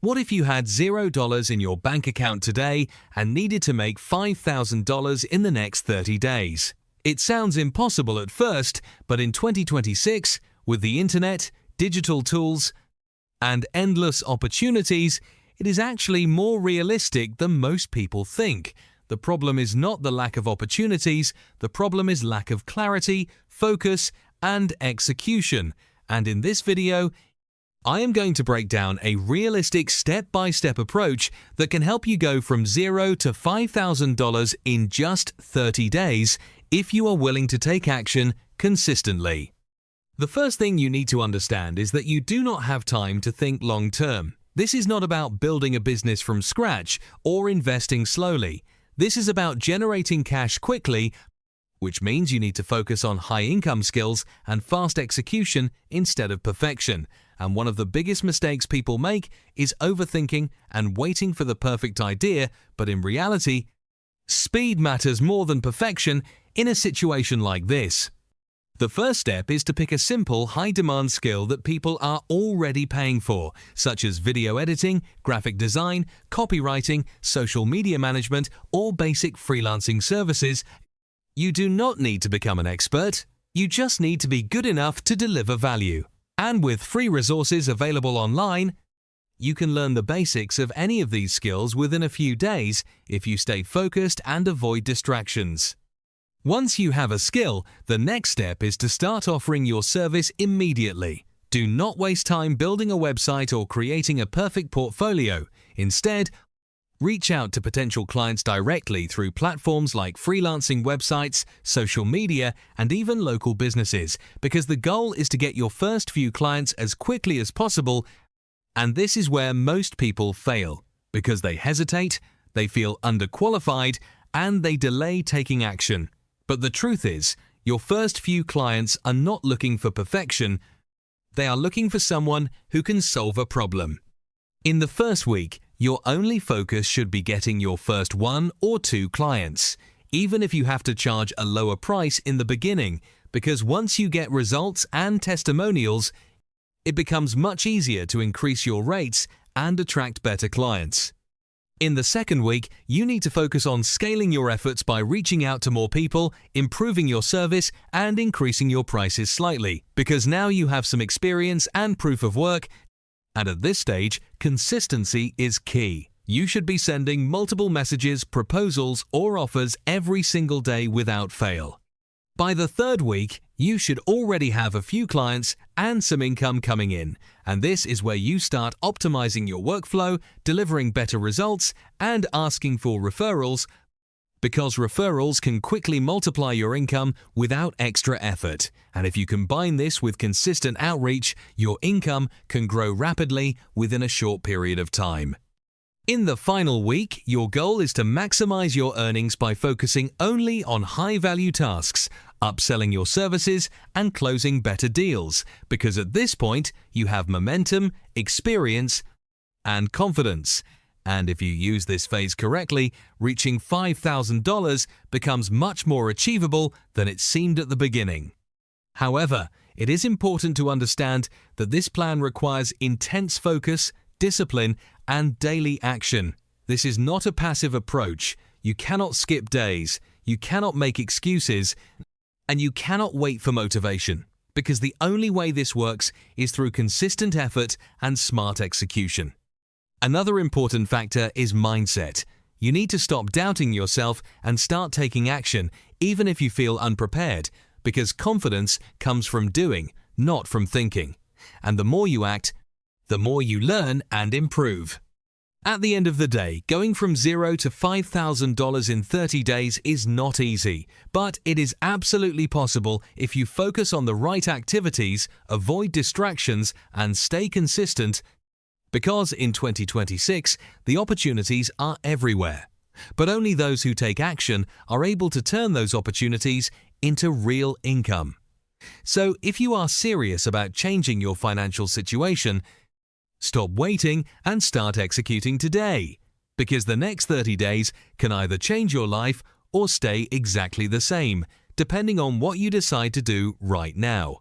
What if you had $0 in your bank account today and needed to make $5,000 in the next 30 days? It sounds impossible at first, but in 2026, with the internet, digital tools, and endless opportunities, it is actually more realistic than most people think. The problem is not the lack of opportunities, the problem is lack of clarity, focus, and execution. And in this video, I am going to break down a realistic step-by-step approach that can help you go from $0 to $5,000 in just 30 days if you are willing to take action consistently. The first thing you need to understand is that you do not have time to think long-term. This is not about building a business from scratch or investing slowly. This is about generating cash quickly, which means you need to focus on high-income skills and fast execution instead of perfection. And one of the biggest mistakes people make is overthinking and waiting for the perfect idea, but in reality, speed matters more than perfection in a situation like this. The first step is to pick a simple, high-demand skill that people are already paying for, such as video editing, graphic design, copywriting, social media management, or basic freelancing services. You do not need to become an expert. You just need to be good enough to deliver value. And with free resources available online, you can learn the basics of any of these skills within a few days if you stay focused and avoid distractions. Once you have a skill, the next step is to start offering your service immediately. Do not waste time building a website or creating a perfect portfolio. Instead, reach out to potential clients directly through platforms like freelancing websites, social media, and even local businesses, because the goal is to get your first few clients as quickly as possible, and this is where most people fail, because they hesitate, they feel underqualified, and they delay taking action. But the truth is, your first few clients are not looking for perfection, they are looking for someone who can solve a problem. In the first week, your only focus should be getting your first 1 or 2 clients, even if you have to charge a lower price in the beginning, because once you get results and testimonials, it becomes much easier to increase your rates and attract better clients. In the second week, you need to focus on scaling your efforts by reaching out to more people, improving your service, and increasing your prices slightly, because now you have some experience and proof of work. And at this stage, consistency is key. You should be sending multiple messages, proposals, or offers every single day without fail. By the third week, you should already have a few clients and some income coming in, and this is where you start optimizing your workflow, delivering better results, and asking for referrals, because referrals can quickly multiply your income without extra effort. And if you combine this with consistent outreach, your income can grow rapidly within a short period of time. In the final week, your goal is to maximize your earnings by focusing only on high-value tasks, upselling your services, and closing better deals, because at this point, you have momentum, experience, and confidence. And if you use this phase correctly, reaching $5,000 becomes much more achievable than it seemed at the beginning. However, it is important to understand that this plan requires intense focus, discipline, and daily action. This is not a passive approach. You cannot skip days, you cannot make excuses, and you cannot wait for motivation, because the only way this works is through consistent effort and smart execution. Another important factor is mindset. You need to stop doubting yourself and start taking action, even if you feel unprepared, because confidence comes from doing, not from thinking. And the more you act, the more you learn and improve. At the end of the day, going from $0 to $5,000 in 30 days is not easy, but it is absolutely possible if you focus on the right activities, avoid distractions, and stay consistent, because in 2026, the opportunities are everywhere. But only those who take action are able to turn those opportunities into real income. So if you are serious about changing your financial situation, stop waiting and start executing today, because the next 30 days can either change your life or stay exactly the same, depending on what you decide to do right now.